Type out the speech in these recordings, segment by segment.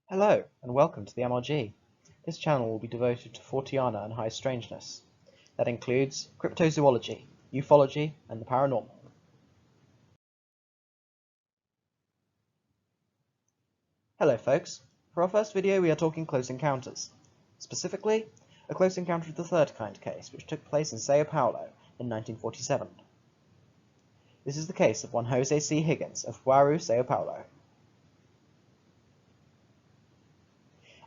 Hello, and welcome to the MRG. This channel will be devoted to Forteana and high strangeness. That includes cryptozoology, ufology, and the paranormal. Hello folks, for our first video we are talking close encounters. Specifically, a close encounter of the third kind case, which took place in Sao Paulo in 1947. This is the case of one José C Higgins of Baurú, Sao Paulo.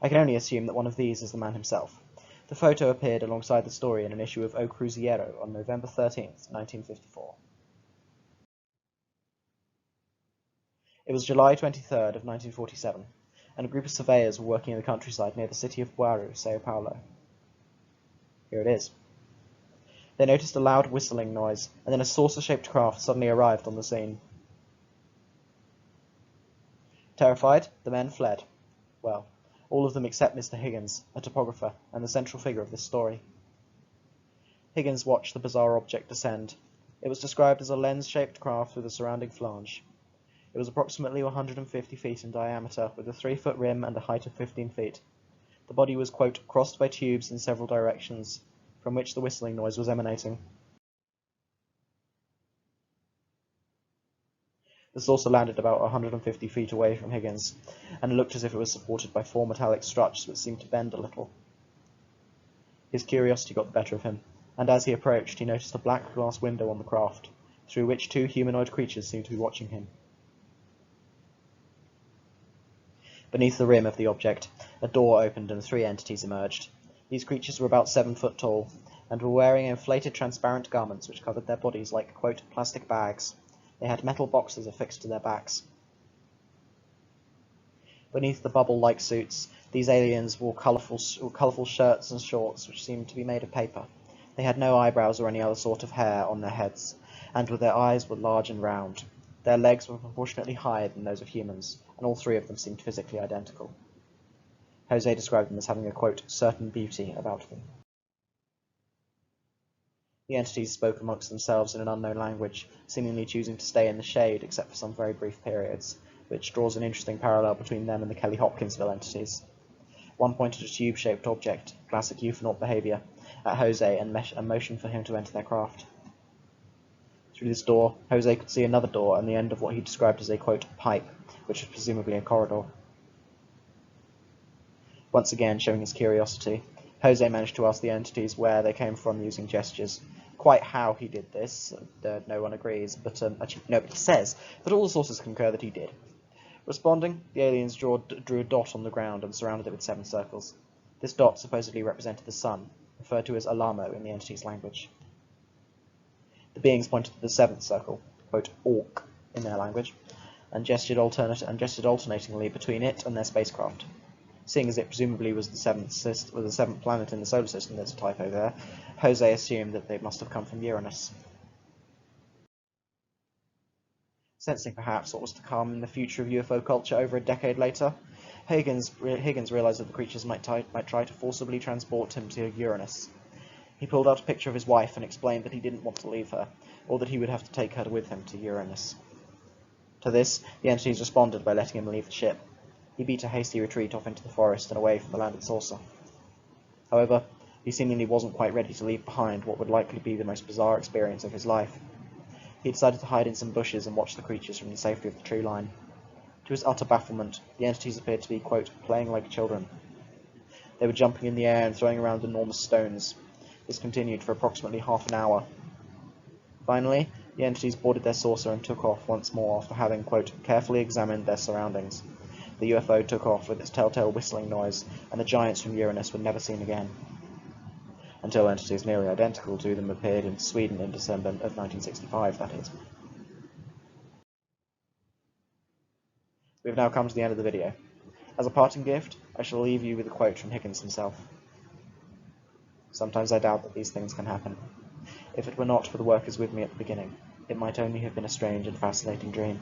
I can only assume that one of these is the man himself. The photo appeared alongside the story in an issue of O Cruzeiro on November 13, 1954. It was July 23rd of 1947, and a group of surveyors were working in the countryside near the city of Baurú, Sao Paulo. Here it is. They noticed a loud whistling noise, and then a saucer-shaped craft suddenly arrived on the scene. Terrified, the men fled. Well, all of them except Mr. Higgins, a topographer, and the central figure of this story. Higgins watched the bizarre object descend. It was described as a lens-shaped craft with a surrounding flange. It was approximately 150 feet in diameter, with a 3-foot rim and a height of 15 feet. The body was, quote, crossed by tubes in several directions, from which the whistling noise was emanating. The saucer landed about 150 feet away from Higgins, and looked as if it was supported by 4 metallic struts that seemed to bend a little. His curiosity got the better of him, and as he approached, he noticed a black glass window on the craft, through which 2 humanoid creatures seemed to be watching him. Beneath the rim of the object, a door opened and 3 entities emerged. These creatures were about 7 foot tall, and were wearing inflated transparent garments which covered their bodies like, quote, plastic bags. They had metal boxes affixed to their backs. Beneath the bubble-like suits, these aliens wore colourful shirts and shorts which seemed to be made of paper. They had no eyebrows or any other sort of hair on their heads, and their eyes were large and round. Their legs were proportionately higher than those of humans, and all 3 of them seemed physically identical. Jose described them as having a, quote, certain beauty about them. The entities spoke amongst themselves in an unknown language, seemingly choosing to stay in the shade except for some very brief periods, which draws an interesting parallel between them and the Kelly-Hopkinsville entities. One pointed a tube-shaped object, classic euphanaut behaviour, at Jose and motioned for him to enter their craft. Through this door, Jose could see another door and the end of what he described as a, quote, pipe, which was presumably a corridor. Once again, showing his curiosity, Jose managed to ask the entities where they came from using gestures. Quite how he did this, no one agrees, but actually nobody says, but all the sources concur that he did. Responding, the aliens drew a dot on the ground and surrounded it with 7 circles. This dot supposedly represented the sun, referred to as Alamo in the entity's language. The beings pointed to the 7th circle, quote, orc in their language, and gestured alternatingly between it and their spacecraft. Seeing as it presumably was the 7th planet in the solar system, there's a typo there, Jose assumed that they must have come from Uranus. Sensing perhaps what was to come in the future of UFO culture over a decade later, Higgins realized that the creatures might try to forcibly transport him to Uranus. He pulled out a picture of his wife and explained that he didn't want to leave her, or that he would have to take her with him to Uranus. To this, the entities responded by letting him leave the ship. He beat a hasty retreat off into the forest and away from the landed saucer. However, he seemingly wasn't quite ready to leave behind what would likely be the most bizarre experience of his life. He decided to hide in some bushes and watch the creatures from the safety of the tree line. To his utter bafflement, the entities appeared to be, quote, playing like children. They were jumping in the air and throwing around enormous stones. This continued for approximately half an hour. Finally, the entities boarded their saucer and took off once more after having, quote, carefully examined their surroundings. The UFO took off with its telltale whistling noise, and the giants from Uranus were never seen again. Until entities nearly identical to them appeared in Sweden in December of 1965, that is. We have now come to the end of the video. As a parting gift, I shall leave you with a quote from Higgins himself. Sometimes I doubt that these things can happen. If it were not for the workers with me at the beginning, it might only have been a strange and fascinating dream.